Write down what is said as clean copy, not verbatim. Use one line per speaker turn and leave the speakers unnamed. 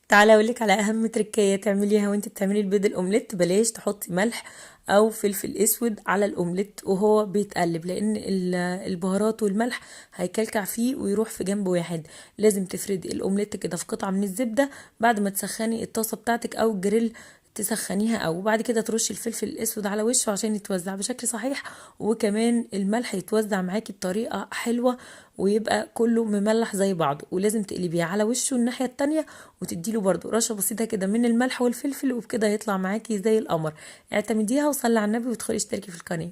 تعالى اقولك على اهم تركية تعمليها وانت بتعملي البيض الاومليت. بلاش تحطي ملح او فلفل اسود على الاومليت وهو بيتقلب، لان البهارات والملح هيكلكع فيه ويروح في جنب واحد. لازم تفردي الاومليت كده في قطعة من الزبدة بعد ما تسخني الطاسة بتاعتك او الجريل، تسخنيها، او بعد كده ترشي الفلفل الاسود على وشه عشان يتوزع بشكل صحيح، وكمان الملح يتوزع معاكي بطريقة حلوة ويبقى كله مملح زي بعضه. ولازم تقلبيه على وشه الناحية التانية وتديله برضو رشة بسيطة كده من الملح والفلفل، وبكده هيطلع معاكي زي القمر. اعتمديها وصلي على النبي وادخلي اشتركي في القناة.